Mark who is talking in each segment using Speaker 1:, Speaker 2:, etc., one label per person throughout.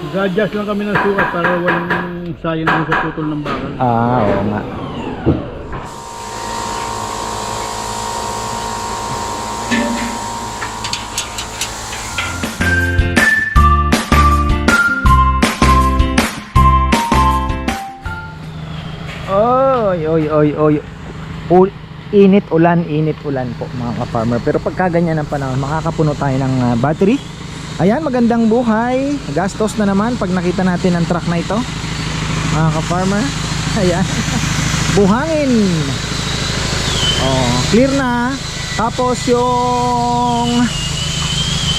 Speaker 1: Nag-adjust lang kami ng sukat para walang sayang dun sa putol ng bakal.
Speaker 2: Oo nga. Oy, oy, oy, oy. Init ulan po mga ka-farmer. Pero pagka ganyan ang panahon, makakapuno tayo ng battery. Ayan, magandang buhay. Gastos na naman pag nakita natin ang truck na ito, mga ka-farmer. Ayan. Buhangin. Oh, clear na. Tapos yung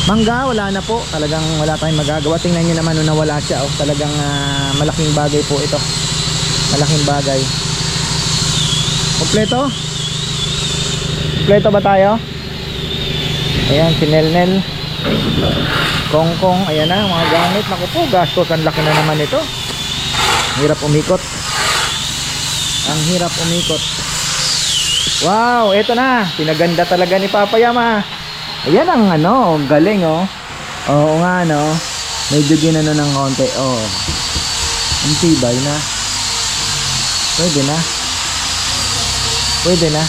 Speaker 2: mangga, wala na po. Talagang wala tayong magagawa. Tingnan nyo naman nung nawala siya. Oh, talagang malaking bagay po ito. Malaking bagay. Kompleto? Kompleto ba tayo? Ayan, sinelnel. Kongkong, ayan na, mga gamit. Naku po, gastos. Ang laki na naman ito. Hirap umikot. Ang hirap umikot. Wow, eto na. Pinaganda talaga ni Papa Yama. Ayan ang ano, galing oh. Oo nga no. Medyo ginano ng konti. Oh. Ang tibay na. Pwede na. Pwede na.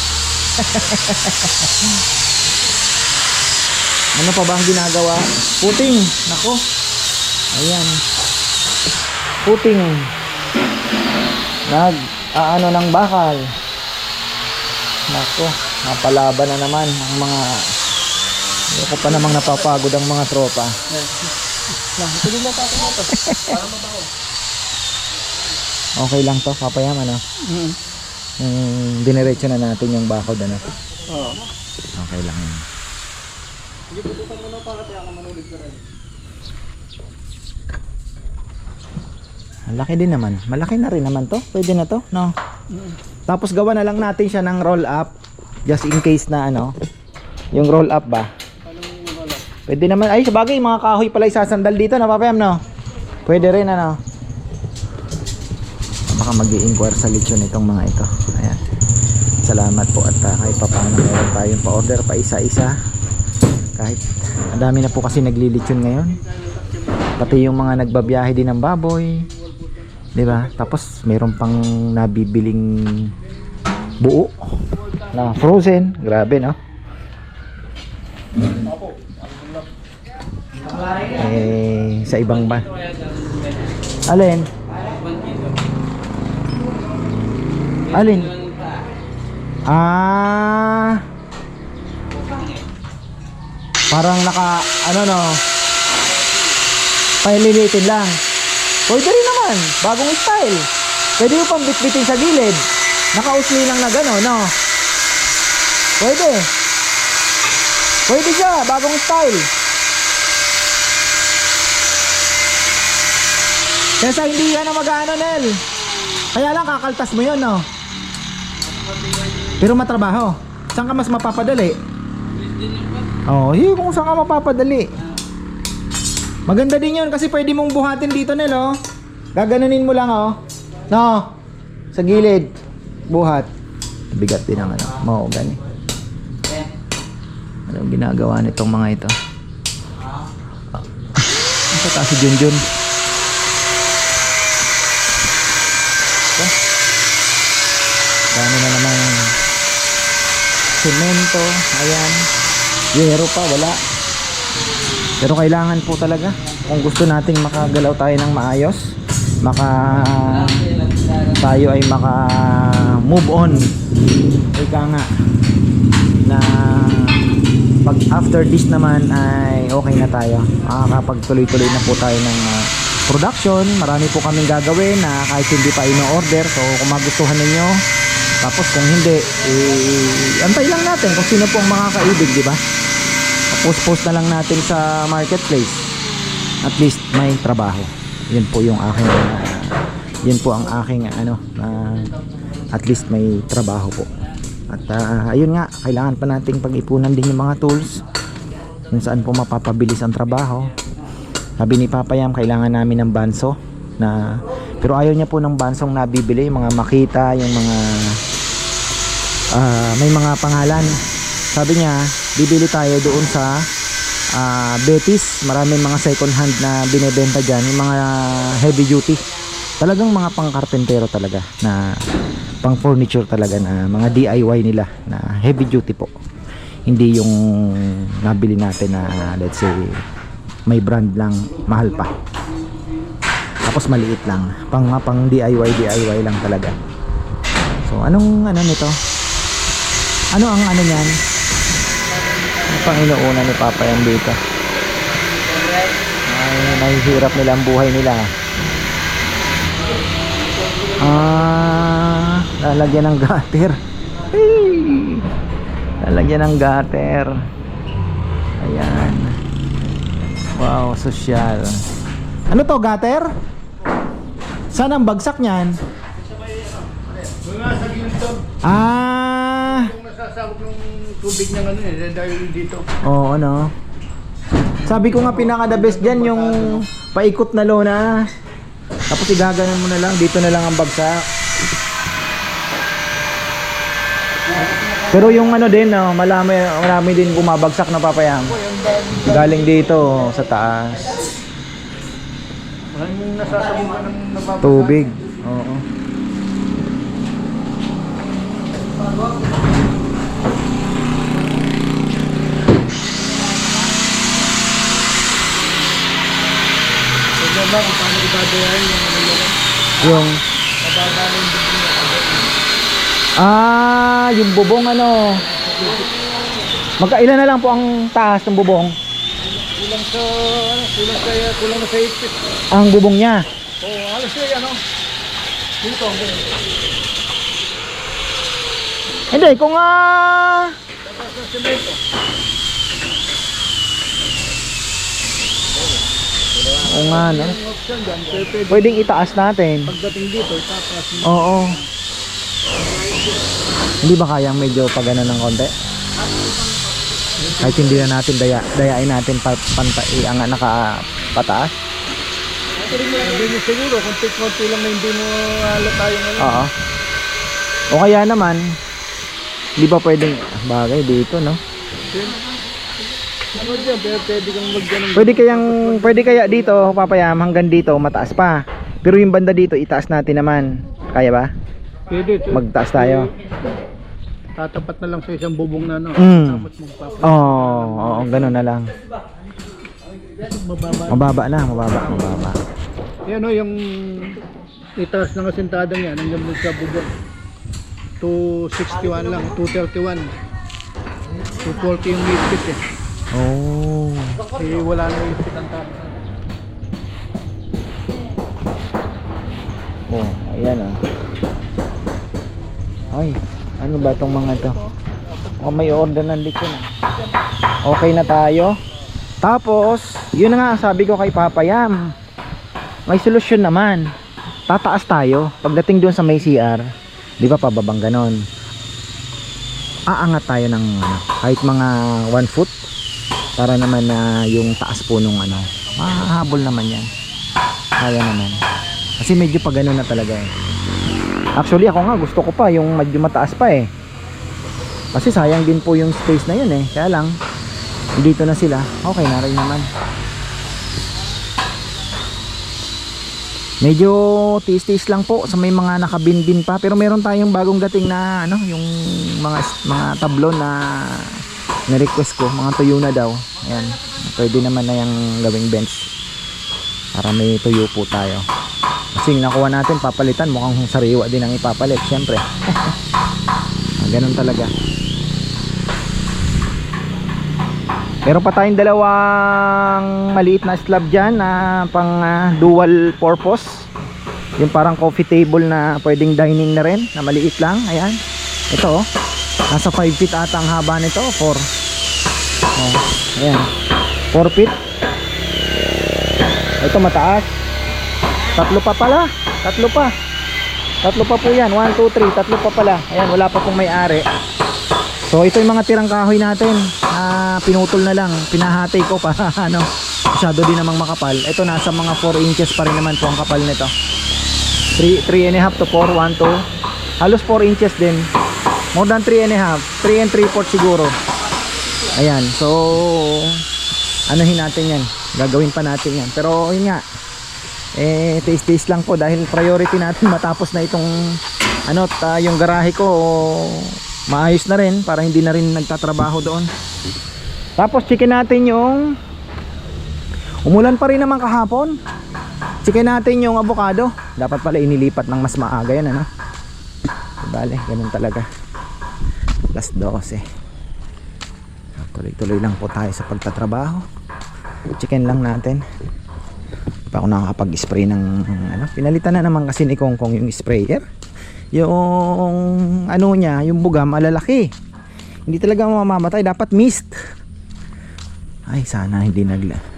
Speaker 2: Ano pa ba ang ginagawa? Puting. Nako. Ayan. Puting. Ano ng bakal. Nako. Napalaban na naman ang mga... Hindi ko pa namang napapagod ang mga tropa.
Speaker 1: Tuloy lang tayo na ito. Para mabaho.
Speaker 2: Okay lang to, Papayam, ano? Diniretso na natin yung bakod, ano?
Speaker 1: Oo.
Speaker 2: Okay lang yun.
Speaker 1: Hindi putukan mo na para kaya ka manulig ka rin.
Speaker 2: Ang laki din naman. Malaki na rin naman to. Pwede na to, no? Tapos gawa na lang natin siya ng roll up. Just in case na ano. Yung roll up ba? Pwede naman. Ay, sabagay, mga kahoy pala isasandal dito, no, Papayam, no? Pwede rin, ano? Baka mag-i-inquire sa lechon itong mga ito. Ayan. Salamat po at kahit pa paano meron tayong pa-order pa isa-isa. Kahit ang dami na po kasi naglilechon ngayon. Pati yung mga nagbabiyahe din ng baboy. 'Di ba? Tapos meron pang nabibiling buo na frozen. Grabe, no? Sa ibang ba? Alin? Alin? Parang naka ano no, paililitin lang. Pwede rin naman, bagong style. Pwede yung pang bitbitin sa gilid. Nakausli lang na gano'n, no? Pwede. Pwede siya, bagong style. Kesa hindi ka na mag-ano, Nel. Kaya lang kakaltas mo yun, no? Pero matrabaho. Saan ka mas mapapadali? Oh, kung saan ka mapapadali. Maganda din yun kasi pwede mong buhatin dito, Nel, oh. Gaganunin mo lang, oh. No. Sa gilid. Buhat. Bigat din ang ano. Mo, gani. Anong ginagawa nitong mga ito? Ang sa taas si Junjun. Dami na naman semento. Ayan. Yero pa, wala. Pero kailangan po talaga kung gusto nating makagalaw tayo ng maayos, tayo ay maka move on. Ika nga na pag after this naman ay okay na tayo. Makakapagtuloy-tuloy na po tayo ng production. Marami po kaming gagawin na kahit hindi pa ino-order. So kung magustuhan ninyo, tapos kung hindi, antay lang natin kung sino po ang makakaibig, di ba? Post na lang natin sa marketplace. At least may trabaho. Yun po yung aking yun po ang aking ano, at least may trabaho po. At ayun nga, kailangan pa nating pag-ipunan din yung mga tools kung saan po mapapabilis ang trabaho. Sabi ni Papa Yam, kailangan namin ng banso na, pero ayaw niya po ng bansong nabibili, yung mga makita, yung mga may mga pangalan. Sabi niya, bibili tayo doon sa Betis, maraming mga second hand na binebenta dyan, yung mga heavy duty, talagang mga pang karpentero talaga, na pang furniture talaga, na mga DIY nila na heavy duty po, hindi yung nabili natin na let's say may brand lang, mahal pa, tapos maliit lang, pang DIY lang talaga. So anong ano nito, ano ang ano niyan, ano pang inuuna ni Papa yan dito? Ay, nahihirap nila ang buhay nila. Lalagyan ng gutter. Hey! Lalagyan ng gutter. Ayan. Wow, sosyal. Ano to, gutter? Saan ang bagsak niyan?
Speaker 1: Yung nasasabog yung tubig ng ano dahil dito.
Speaker 2: Oo, ano? Sabi ko nga pinaka the best dyan yung paikot na lona. Tapos igaganon mo na lang, dito na lang ang bagsak. Pero yung ano din, marami din bumabagsak na papayam. Galing dito sa taas.
Speaker 1: Maraming nasasabog ng nababasa.
Speaker 2: Tubig. Oo.
Speaker 1: Ba, kung paano ibadayan yung ano yun?
Speaker 2: Yung
Speaker 1: Mababa na yung bubong niya.
Speaker 2: yung bubong ano. Magkailan na lang po ang taas ng bubong?
Speaker 1: Kulang sa ano, kulang na sa 8 feet.
Speaker 2: Ang bubong niya.
Speaker 1: Oo, alas na ano. Dito ang ganun.
Speaker 2: Hindi, kung
Speaker 1: Tapos sa semento.
Speaker 2: oo nga, no?
Speaker 1: Yung option dyan, pwede
Speaker 2: Pwedeng itaas natin.
Speaker 1: pagdating dito, itapas mo.
Speaker 2: Oo. Hindi ba kayang medyo pagano ng konti? Kahit hindi na natin dayain natin ang nakapataas.
Speaker 1: Hindi mo siguro, konti-konti lang na hindi mo halata yung ano.
Speaker 2: Oo. O kaya naman, di ba pwedeng bagay dito, no?
Speaker 1: Ano dyan, pero pwede kang mag-ganun.
Speaker 2: Pwede kaya dito, papayam, hanggang dito mataas pa. Pero yung banda dito itaas natin naman. Kaya ba?
Speaker 1: Pwede.
Speaker 2: Magtaas tayo.
Speaker 1: Tatapat na lang sa isang bubong na ano. Tapos magpapas.
Speaker 2: Oo, ganun na lang.
Speaker 1: Mababa.
Speaker 2: Mababa.
Speaker 1: Yan o, yung itaas ng asintadang yan, hanggang dun sa bubong. 261 lang, 231. 240 yung midfit eh.
Speaker 2: Oh.
Speaker 1: Eh, wala na yung fit ang taas.
Speaker 2: Oh, ayan ah. Ay, ano ba tong mga to? Oh, may order ng likod ah. Okay na tayo. Tapos, yun na nga sabi ko kay Papa Yam. May solusyon naman. Tataas tayo. Pagdating doon sa may CR, di ba pababang ganon? Aangat tayo ng kahit mga 1 foot para naman na yung taas po nung ano, mahahabol naman yan. Kaya naman. Kasi medyo pa ganun na talaga eh. Actually ako nga gusto ko pa yung medyo mataas pa eh. Kasi sayang din po yung space na yun eh. Kaya lang dito na sila. Okay na rin naman. Medyo tiis-tiis lang po sa may mga nakabinbin pa, pero meron tayong bagong dating na ano, yung mga tablon na na-request ko, mga tuyo na daw. Ayan. Pwede naman na yung gawing bench. Para may tuyo po tayo. Kasi nakuha natin papalitan, mukhang sariwa din ang ipapalit, syempre. Ganun talaga. Meron pa tayong dalawang maliit na slab dyan na pang dual purpose. Yung parang coffee table na pwedeng dining na rin, na maliit lang. Ayan. Ito oh. Nasa 5 feet ata ang haba nito. 4. Oh, ayan. 4 feet. Ito mataas. 3 pa pala. 3 pa. 3 pa po yan. 1, 2, 3. 3 pa pala. Ayan, wala pa pong may-ari. So ito yung mga tirang kahoy natin. Pinutol na lang. Pinahati ko para ano, masyado din namang makapal. Ito nasa mga 4 inches pa rin naman po ang kapal nito. 3.5 to 4. 1, 2. Halos 4 inches din. More than 3.5. 3 and 3/4 siguro. Ayan. So anuhin natin yan, gagawin pa natin yan. Pero yun nga, taste lang po dahil priority natin matapos na itong yung garahe ko maayos na rin para hindi na rin nagtatrabaho doon. Tapos checkin natin yung umulan pa rin naman kahapon. Checkin natin yung avocado. Dapat pala inilipat ng mas maaga yan, ano? Bale, ganun talaga. Alas 12. Tuloy-tuloy lang po tayo sa pagtatrabaho. Checkin lang natin. Pa ako nakakapag-spray ng pinalitan na naman kasi ni Kongkong yung sprayer. Yung niya, yung buga malalaki. Hindi talaga mamamatay, dapat mist. Ay, sana hindi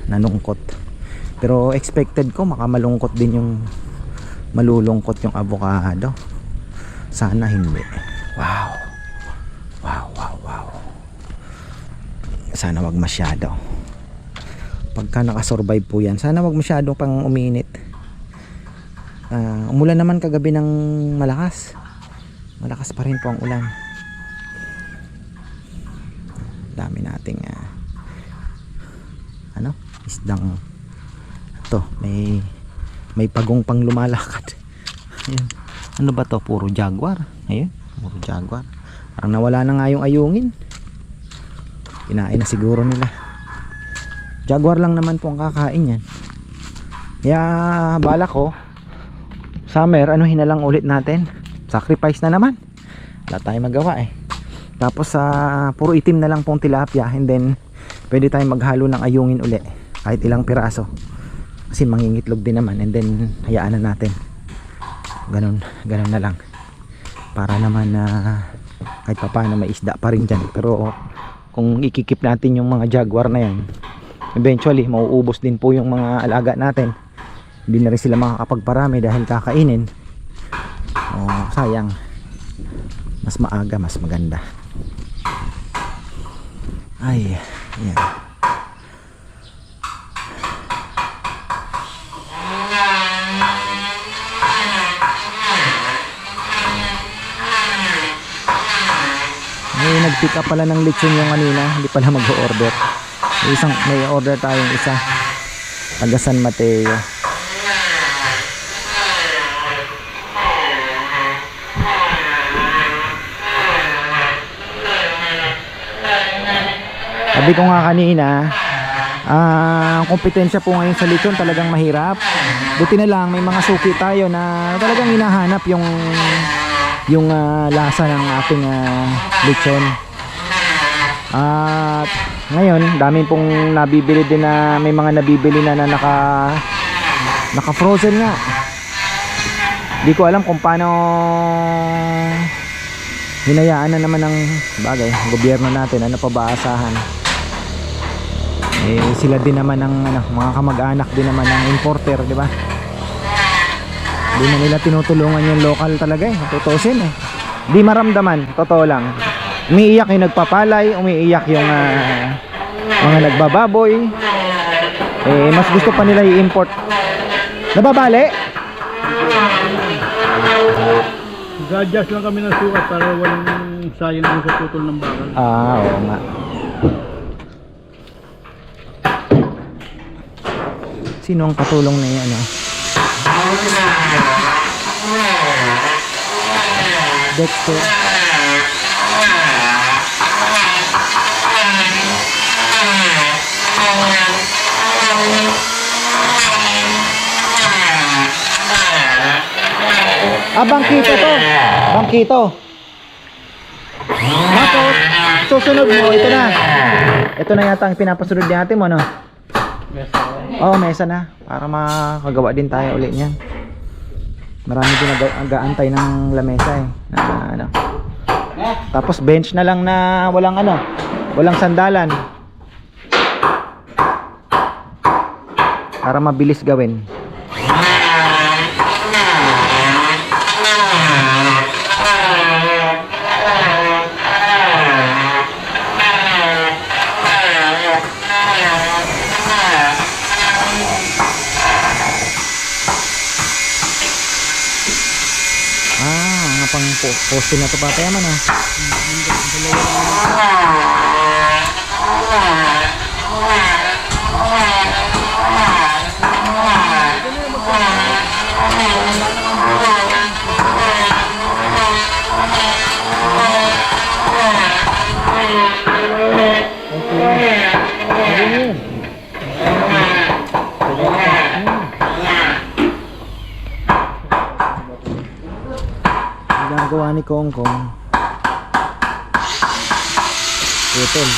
Speaker 2: nanungkot. Pero expected ko makamalungkot din yung malulungkot yung avocado. Sana hindi. Wow. Sana wag masyado. Pagka nakasurvive po yan, sana wag masyado pang uminit. Umulan naman kagabi ng malakas pa rin po ang ulan. Dami nating isdang to, may pagong pang lumalakad. Ayun. Ano ba to? Puro jaguar. Ayun, puro jaguar. Parang nawala na nga yung ayungin. Kinain na siguro nila. Jaguar lang naman po ang kakain yan. Kaya bala ko summer, anuhin na lang ulit natin. Sacrifice na naman. Wala tayong magawa eh. Tapos puro itim na lang pong tilapia, and then pwede tayong maghalo ng ayungin uli. Kahit ilang piraso. Kasi mangingitlog din naman, and then hayaan na natin. Ganun na lang. Para naman kahit pa paano may isda pa rin dyan. Pero kung ikikip natin yung mga jaguar na yan, eventually mauubos din po yung mga alaga natin. Hindi na rin sila makakapagparami dahil kakainin. Sayang. Mas maaga, mas maganda. Ay, yan. Nag-pick up pala ng lechon yung kanina, hindi pala mag-order. May order tayong isa. Taga San Mateo. Sabi ko nga kanina, ang kompetensya po ngayon sa lechon talagang mahirap. Buti na lang may mga suki tayo na talagang hinahanap yung lasa ng ating lechon. At ngayon dami pong nabibili din, na may mga nabibili na naka frozen nga. Di ko alam kung paano hinayaan na naman ng bagay gobyerno natin. Ano pa ba asahan? Sila din naman ng mga kamag-anak din naman ng importer, di ba? Di na nila tinutulungan yung local talaga tutusin di maramdaman, totoo lang. Umiiyak yung nagpapalay, umiiyak yung mga nagbababoy. Mas gusto pa nila i-import. Nababali?
Speaker 1: Gadjas lang kami ng sukat para walang sayang yung sa putol ng bakal.
Speaker 2: Oo nga. Sino ang katulong na yan? Dexter. Bangkito to. Bangkito. Tapos, susunod mo, ito na. Ito na yata ang pinapasunod ni ate mo, no? Mesa na. Para makagawa din tayo ulit niyan. Marami din nag-aantay ng lamesa Tapos bench na lang na walang sandalan. Para mabilis gawin. Pang posting na ito pa tayo man gawa ni Kongkong. Putol.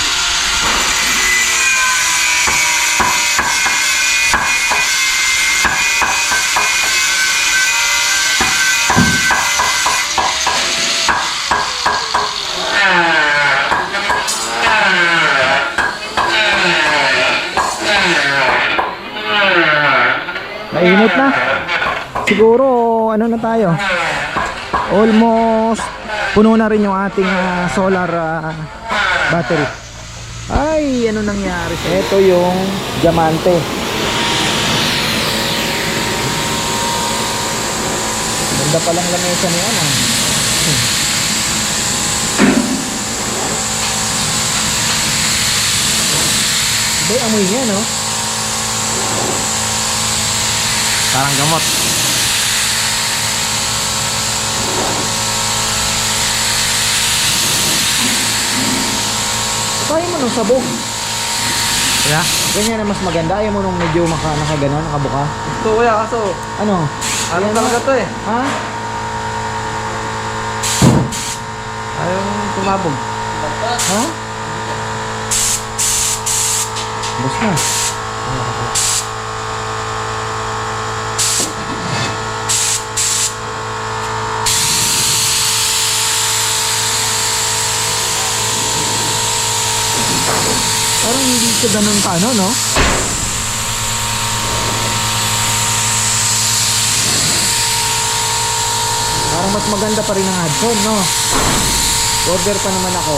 Speaker 2: Mainit na. Siguro ano na tayo? Almost puno na rin yung ating solar battery. Ay, ano nangyari? Ito yung diamante. Ganda palang lamesa niya na. Bay, amoy niya, no? Parang gamot. Kaya mo nung sabog.
Speaker 3: Kaya?
Speaker 2: Ganyan na mas maganda. Ayaw mo nung medyo nakaganon, nakabuka.
Speaker 3: Ito kuya, kaso
Speaker 2: Ano?
Speaker 3: anong talaga to eh?
Speaker 2: Ha?
Speaker 3: Ayaw tumabog.
Speaker 2: Ha? Bus na. Parang hindi siya ganun ka, ano, no? Parang mas maganda pa rin ang Hudson, no? Order pa naman ako.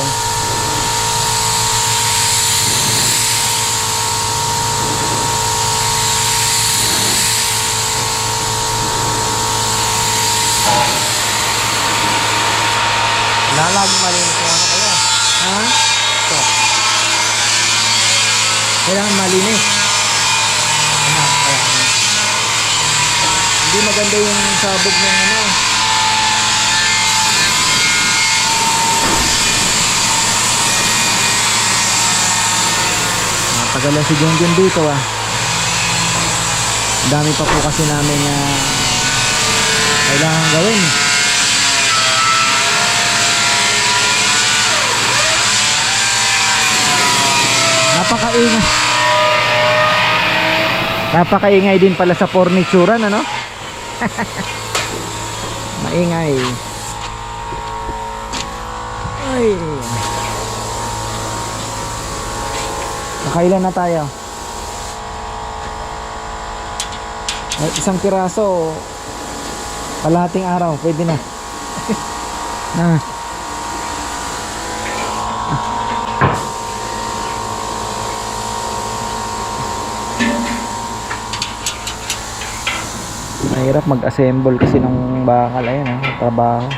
Speaker 3: Lalag malinis yung ano kaya.
Speaker 2: Ha? Ito. Kailangan malinis. Hindi maganda yung sabog ng ano. Matagal na si Junjun dito ah. Dami pa po kasi namin kailangan gawin. Napakaingay din pala sa furnituran, ano? Maingay. Ay. Nakailan na tayo? Ay, isang piraso kalahating araw, pwede na. Na. Mahirap mag-assemble kasi ng bakal. Ayan, trabaho.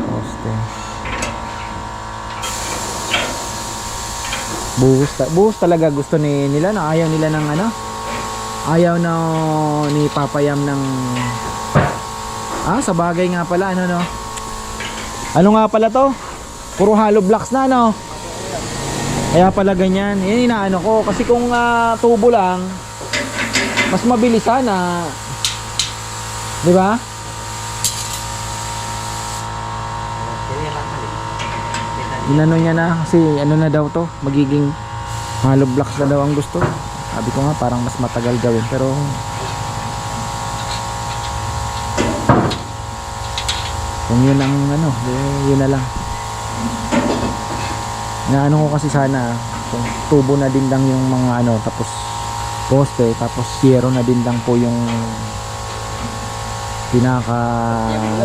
Speaker 2: Poste. Buhos talaga gusto nila na ayaw nila ng ano. Ayaw na ni Papayam ng sa bagay nga pala ano no. Ano nga pala to? Puro hollow blocks na no. Kaya pala ganyan. Yan inaano ko kasi kung tubo lang mas mabilis sana. 'Di ba? Inano niya na kasi ano na daw to, magiging hollow blocks na daw ang gusto. Sabi ko nga parang mas matagal gawin pero kung yun ang ano, yun na lang. Inaano ko kasi sana kung tubo na din lang yung mga ano tapos poste tapos zero na din lang po yung pinaka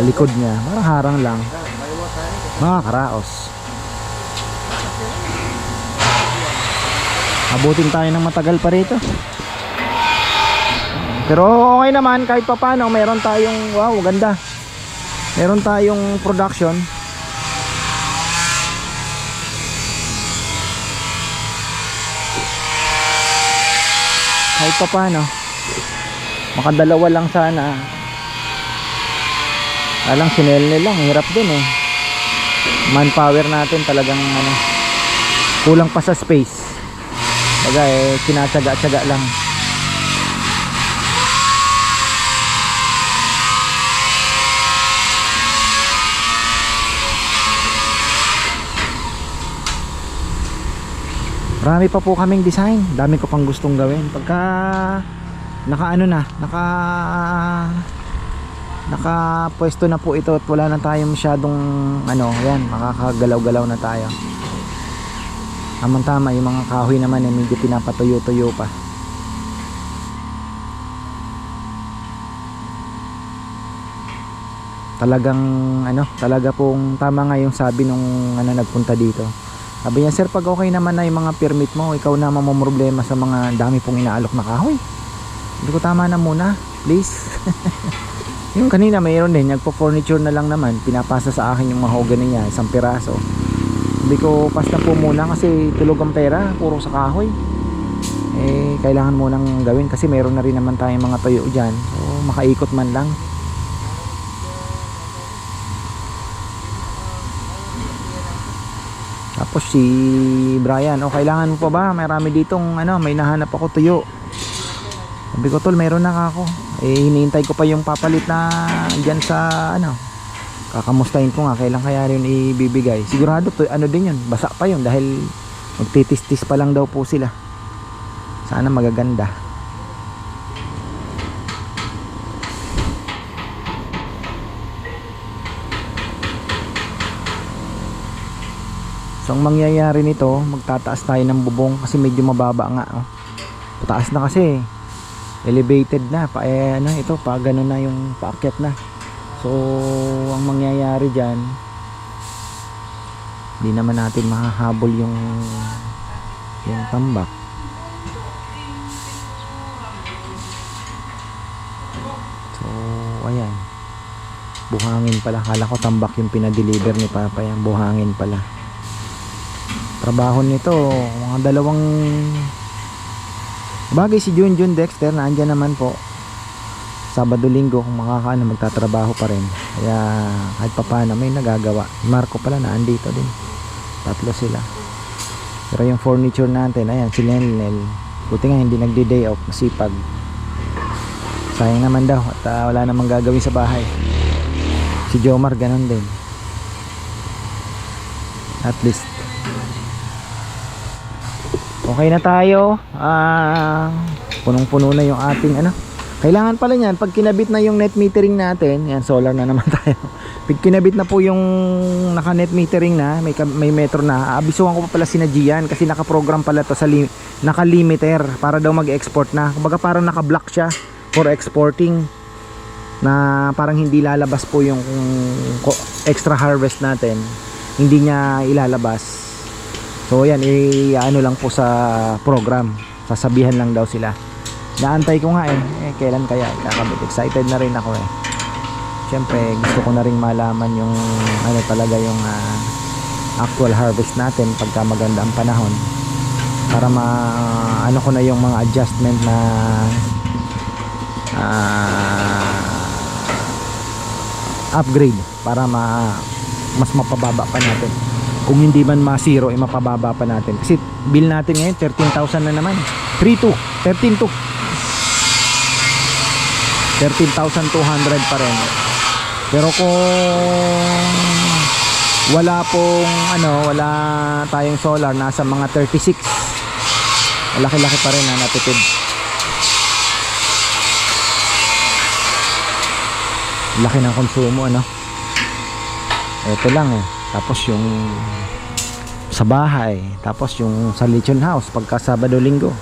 Speaker 2: likod niya, parang harang lang mga karaos. Abutin tayo ng matagal pa rito pero okay naman kahit papano meron tayong wow ganda, meron tayong production. Kahit pa paano makadalawa lang sana. Alang sinelne lang, hirap din eh. Manpower natin talagang ano, kulang pa sa space. Baga kinatsaga-tsaga lang. Marami pa po kaming design. Dami ko pang gustong gawin. Pagka nakapwesto na po ito at wala na tayong masyadong yan, makakagalaw-galaw na tayo. Tama yung mga kahoy naman medyo pinapatuyo-tuyo pa. Talaga pong tama nga yung sabi nung nagpunta dito. Sabi niya, sir, pag okay naman na yung mga permit mo, ikaw na mamomroblema sa mga dami pong inaalok na kahoy. Hindi ko, tama na muna, please. Yung kanina mayroon din, nagpo-furniture na lang naman, pinapasa sa akin yung mahogany niya, isang piraso. Sabi ko, pas na po muna kasi tulog ang pera, puro sa kahoy. Kailangan mo nang gawin kasi mayroon na rin naman tayong mga tuyo dyan. So, makaikot man lang. Tapos si Brian, kailangan mo pa ba? Marami ditong may nahanap ako tuyo. Sabi ko, tol, meron na ako. Hinihintay ko pa yung papalit na dyan sa kakamustahin ko nga kailan kaya rin ibibigay. Sigurado to, din yun, basa pa yun dahil magtitis-tis pa lang daw po sila. Sana magaganda. So ang mangyayari nito, magtataas tayo ng bubong kasi medyo mababa nga. Pataas na kasi, elevated na pa, ito pa gano'n na yung paakyat na. So ang mangyayari dyan, hindi naman natin mahahabol yung tambak. So ayan, buhangin pala. Kala ko tambak yung pinadeliver ni Papa, yan buhangin pala. Trabaho nito mga dalawang bagay. Si Junjun Dexter nandiyan naman po Sabado Linggo kung magtatrabaho pa rin, kaya kahit papaano may nagagawa. Marco pala na andito din, tatlo sila. Pero yung furniture natin, ayan si Lenel, buti nga hindi nagdi-day off, masipag. Sayang naman daw at wala namang gagawin sa bahay. Si Jomar ganun din, at least okay na tayo. Punong-puno na yung ating Kailangan pala niyan pag kinabit na yung net metering natin. Yan, solar na naman tayo. Pag kinabit na po yung naka net metering na, may metro na, aabisuhan ko pa pala si Gian kasi nakaprogram pala to sa naka-limiter para daw mag-export na. Kumbaga parang naka-block siya for exporting, na parang hindi lalabas po yung extra harvest natin, hindi niya ilalabas. So yan, lang po sa program, sasabihan lang daw sila. Naantay ko nga kailan kaya kakabit. Excited na rin ako Siyempre gusto ko na rin malaman yung talaga yung actual harvest natin pagka maganda ang panahon, para ko na yung mga adjustment na upgrade para mas mapababa pa natin. Kung hindi man ma-zero, mapababa pa natin. Kasi bill natin ngayon 13,000 na naman. 13,200 pa rin. Pero kung wala tayong solar, nasa mga 36. Laki-laki pa rin na natipid. Laki ng konsumo Ito lang Tapos yung sa bahay, tapos yung sa lechon house pagka Sabado Linggo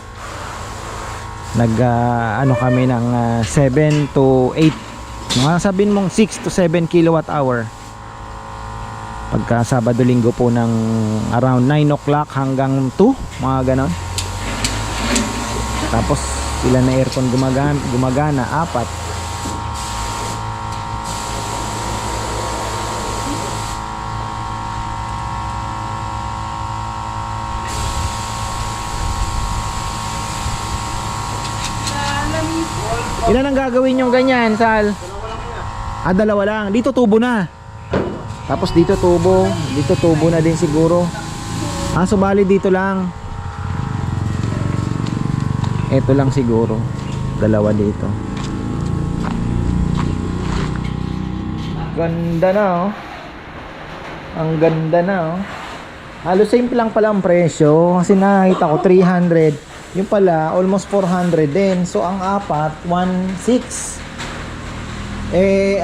Speaker 2: kami ng 7 to 8, mga sabihin mong 6 to 7 kilowatt hour pagka Sabado Linggo po, ng around 9 o'clock hanggang 2, mga ganon. Tapos ilan na aircon gumagana? 4. Ilan ang gagawin yung ganyan, Sal? Dalawa lang. Dito tubo na. Tapos dito tubo na din siguro. Subali dito lang. Ito lang siguro. Dalawa dito. Ganda na Ang ganda na Halos same lang pala ang presyo. Kasi nakita ko 300. Yung pala, almost 400 din. So, ang apat, 1.6.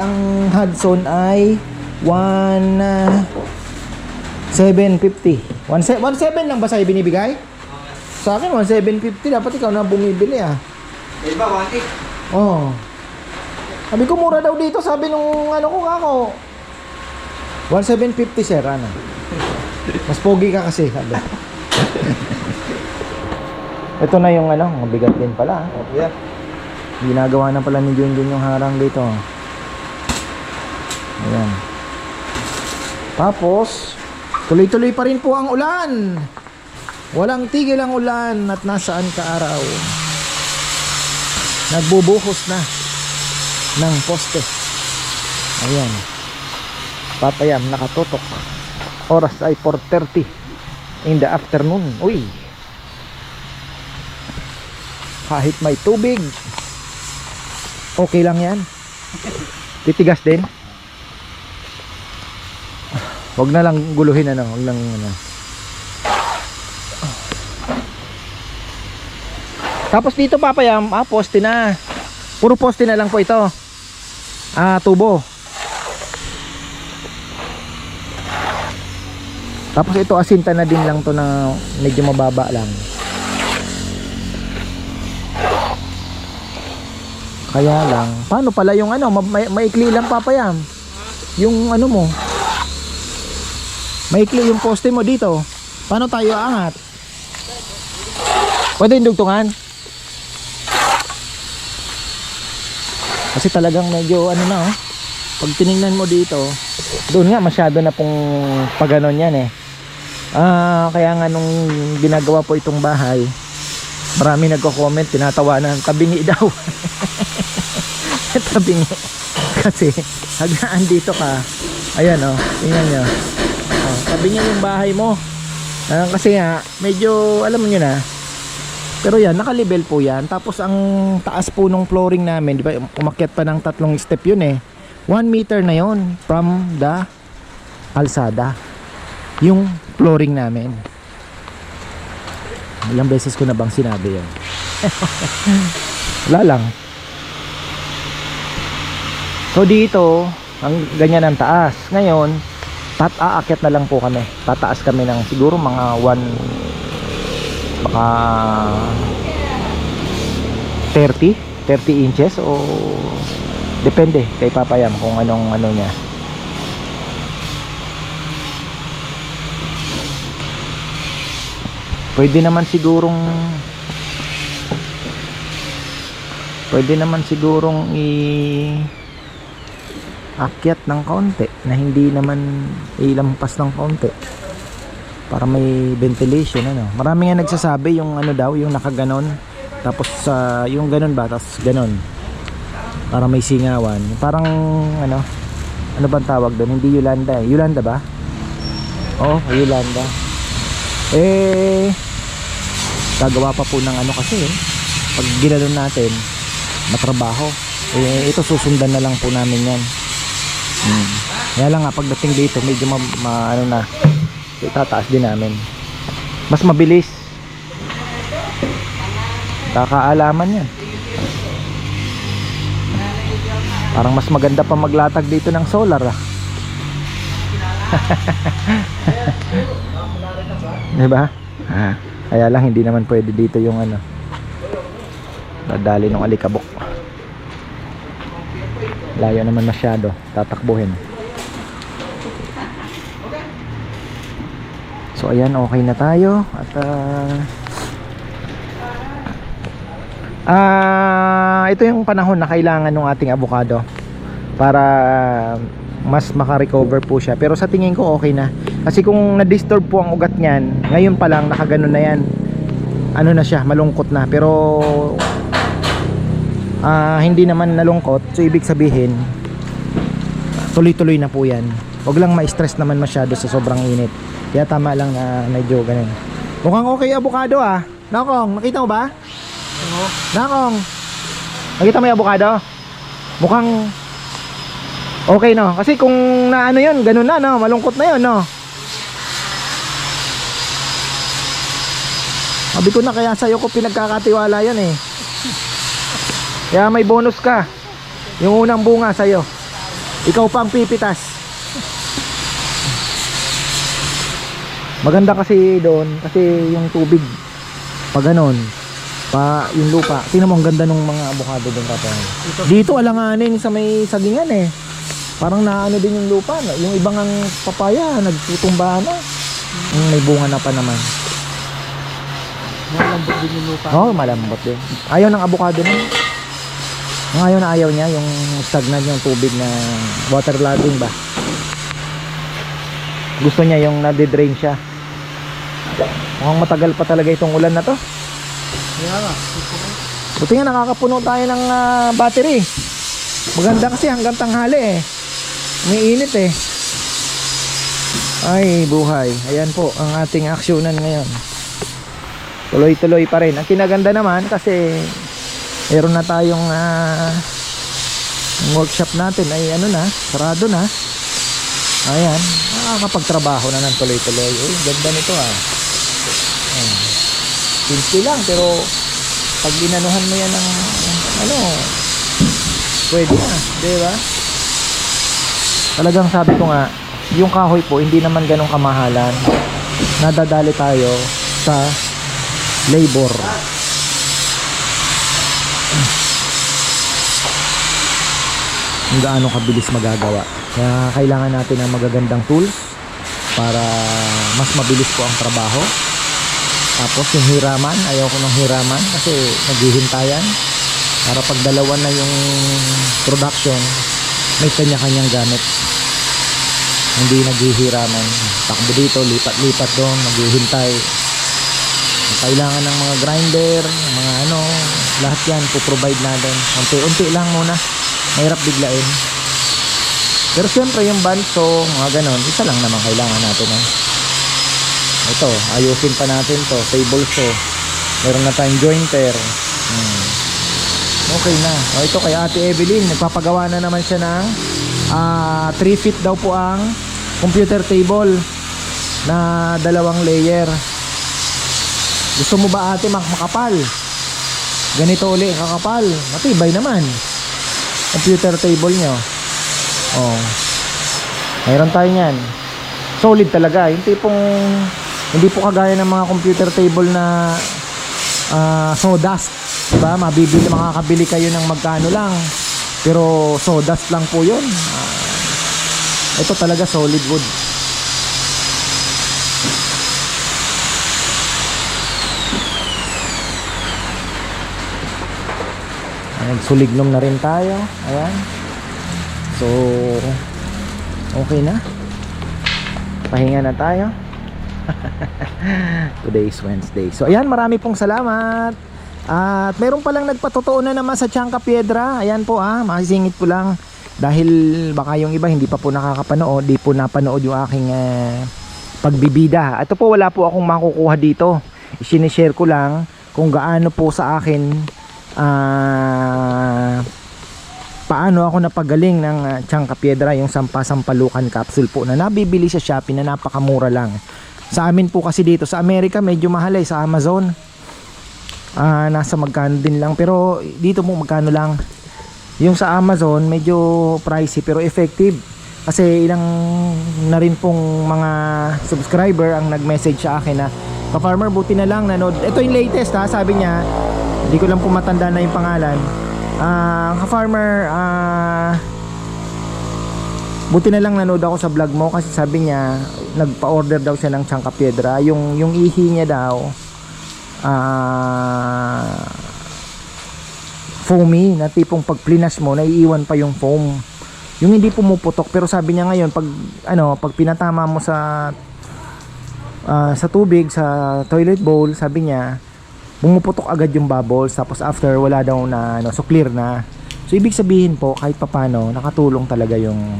Speaker 2: Ang Hudson ay 1.750. 1.7 lang ba sa'yo binibigay? Sa akin, 1.750. Dapat ikaw na bumibili ah.
Speaker 3: Iba, 1.8.
Speaker 2: Oo. Sabi ko, mura daw dito. Sabi nung ano ko kako. 1.750 sir, ano? Mas pogi ka kasi, sabi. Ito na yung ano, mabigat din pala.
Speaker 3: Yeah.
Speaker 2: Ginagawa na pala ni Junjun yung harang dito. Ayan. Tapos, tuloy-tuloy pa rin po ang ulan. Walang tigil ang ulan at nasaan ka araw. Nagbubuhos na ng poste. Ayan. Papayam, nakatutok. Oras ay 4:30 in the afternoon. Uy. Kahit may tubig, okay lang yan. Titigas din. Huwag na lang guluhin ano, huwag lang ano. Tapos dito papayam, poste na. Puro poste na lang po ito. Tubo. Tapos ito asinta na din lang to na medyo mababa lang. Kaya lang, paano pala yung ano, maikli lang papayam. Yung ano mo. Maikli yung poste mo dito. Paano tayo aangat? Pwede yung dugtungan? Kasi talagang medyo ano na oh. Pag tiningnan mo dito, doon nga masyado na pong paganon yan eh. Kaya nga nung ginagawa po itong bahay, marami nagko-comment, tinatawanan, tabingi daw. Tabingi. Kasi hagdaan dito ka. Ayan oh, tingnan nyo. Tabingi yung bahay mo. Kasi nga, medyo alam nyo na. Pero yan, naka-level po yan. Tapos ang taas po nung flooring namin, di ba, umakyat pa ng 3 step yun eh. 1 meter na yon from the alsada. Yung flooring namin. Ilang beses ko na bang sinabi yun? Wala lang. So dito, ang ganyan ang taas. Ngayon, aakyat na lang po kami. Tataas kami ng siguro mga 30 inches o depende kay papayam kung anong ano niya. Pwede naman sigurong akyat ng kaunti na hindi naman ilampas ng kaunti para may ventilation ano. Marami nga nagsasabi yung ano daw, yung nakaganon tapos yung ganon ba, tapos ganon para may singawan. Parang ano bang tawag doon? Hindi Yolanda eh. Yolanda ba? Oo, Yolanda. Gagawa pa po ng ano kasi pag ginalon natin matrabaho. Ito susundan na lang po namin yan. Kaya lang nga pagdating dito medyo ano na, itataas din namin. Mas mabilis. Kakaalaman yan. Parang mas maganda pa maglatag dito ng solar ah. Diba? Kaya lang hindi naman pwede dito yung ano, dadali ng alikabok. Layo naman masyado, tatakbuhin. So ayan, okay na tayo. At ito yung panahon na kailangan ng ating avocado para mas maka-recover po siya. Pero sa tingin ko okay na. Kasi kung na-disturb po ang ugat niyan, ngayon pa lang nakaganon na yan. Ano na siya, malungkot na. Pero hindi naman nalungkot. So ibig sabihin tuloy-tuloy na po yan. Huwag lang ma-stress naman masyado sa sobrang init. Kaya tama lang na medyo ganun. Mukhang okay avocado ah. Nakong, nakita mo ba? Nakong, nakita mo yung avocado? Mukhang okay no. Kasi kung na ano yun, ganun na no, malungkot na yun no. Sabi ko na kaya sa'yo ko pinagkakatiwala yan eh. Kaya may bonus ka. Yung unang bunga sa'yo. Ikaw pa ang pipitas. Maganda kasi doon, kasi yung tubig pag ganon, pa yung lupa. Tingnan mo ang ganda ng mga avocado doon, Papa. Dito alanganin sa may sagingan eh. Parang naano din yung lupa. Yung ibang ang papaya nagtutumbahan na. May bunga na pa naman.
Speaker 1: Malambot din yung lupa.
Speaker 2: Oo, malambot din. Ayaw ng avocado na. Ayaw na ayaw niya yung stagnant yung tubig na waterlogging ba. Gusto niya yung nade-drain siya. Mukhang matagal pa talaga itong ulan na to.
Speaker 1: Kaya nga.
Speaker 2: Buti nga nakakapuno tayo ng battery. Maganda kasi hanggang tanghali eh. Umiinit eh. Ay buhay. Ayan po ang ating aksyonan ngayon. Tuloy-tuloy pa rin. Ang kinaganda naman kasi meron na tayong workshop natin ay ano na, sarado na. Ayan, nakakapagtrabaho na ng tuloy-tuloy. Uy, ganda nito ah. Simple lang pero pag inanuhan mo yan ng ano, pwede na, di ba? Talagang sabi ko nga, yung kahoy po hindi naman ganong kamahalan. Nadadali tayo sa labor. Kung gaano kabilis magagawa. Kaya kailangan natin ng magagandang tools para mas mabilis po ang trabaho. Tapos yung hiraman, ayaw ko ng hiraman kasi naghihintayan para pag dalawa na yung production, may kanya-kanyang gamit. Hindi naghihiraman. Takbo dito, lipat-lipat doon, naghihintay. Kailangan ng mga grinder, mga ano, lahat yan po-provide natin. Unti-unti lang muna. Mahirap biglain. Pero syempre yung bandso, mga ganon, isa lang naman kailangan natin eh. Ito, ayusin pa natin to, table saw. Meron na tayong jointer. Okay na. O, ito kay Ate Evelyn, nagpapagawa na naman siya ng 3 feet daw po ang computer table na 2 layer. Gusto mo ba ate makapal? Ganito uli kakapal. Matibay naman computer table nyo. Oh, mayroon tayo nyan. Solid talaga. Yung tipong hindi po kagaya ng mga computer table na sawdust, diba? Mabibili, makakabili kayo ng magkano lang, pero sawdust lang po yun. Ito talaga solid wood. Nagsuliglom na rin tayo. Ayan. So okay na. Pahinga na tayo. Today is Wednesday. So ayan, marami pong salamat. At meron palang nagpatotoo na naman sa Tiangca Piedra. Ayan po masisingit po lang. Dahil baka yung iba hindi pa po nakakapanood, di po napanood yung aking pagbibida. Ito po, wala po akong makukuha dito. I-share ko lang kung gaano po sa akin paano ako napagaling ng Tiangca Piedra, yung sampalukan capsule po na nabibili sa Shopee na napakamura lang. Sa amin po kasi dito sa Amerika medyo mahal sa Amazon. Nasa magkano din lang, pero dito mo magkano lang. Yung sa Amazon medyo pricey pero effective. Kasi ilang na rin pong mga subscriber ang nag-message sa akin na, "Ka-farmer, buti na lang nanood." Ito yung latest sabi niya. Hindi ko lang po matanda na yung pangalan. Ka-farmer, buti na lang nanood ako sa vlog mo kasi sabi niya nagpa-order daw siya ng Tiangca Piedra. Yung ihi niya daw foamy, na tipong pag plinas mo naiiwan pa yung foam. Yung hindi pumuputok, pero sabi niya ngayon pag pinatama mo sa tubig, sa toilet bowl, sabi niya bumuputok agad yung bubbles, tapos after wala daw na so clear na. So ibig sabihin po kahit papano nakatulong talaga yung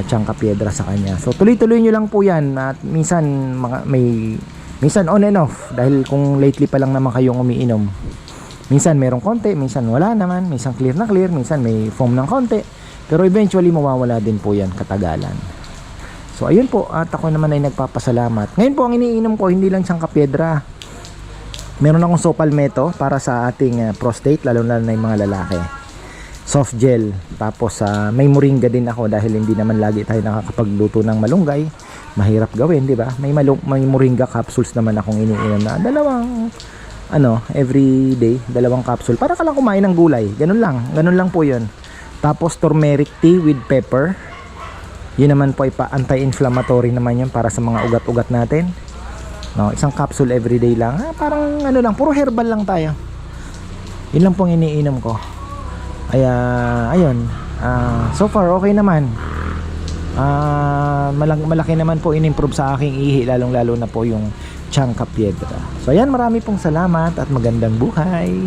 Speaker 2: Tiangca Piedra sa kanya. So tuloy-tuloy nyo lang po yan at minsan minsan on and off dahil kung lately pa lang naman kayong umiinom. Minsan merong konti, minsan wala naman, minsan clear na clear, minsan may foam ng konti, pero eventually mawawala din po yan katagalan. So ayun po, at ako naman ay nagpapasalamat. Ngayon po ang iniinom ko hindi lang Tiangca Piedra. Meron akong Sopalmeto para sa ating prostate, lalo na yung mga lalaki. Soft gel. Tapos may moringa din ako dahil hindi naman lagi tayo nakakapagluto ng malunggay. Mahirap gawin, di ba? May moringa capsules naman akong iniinom na dalawang every day, dalawang capsule para ka lang kumain ng gulay. Ganun lang po 'yun. Tapos turmeric tea with pepper. Yun naman po ay anti-inflammatory naman 'yun para sa mga ugat-ugat natin. No, isang capsule every day lang. Parang lang, puro herbal lang tayo. Yun lang pong iniinom ko. Ayun. So far okay naman. Malaki naman po in-improve sa aking ihi, lalong-lalo na po yung Changka Piedra. So ayan, marami pong salamat at magandang buhay.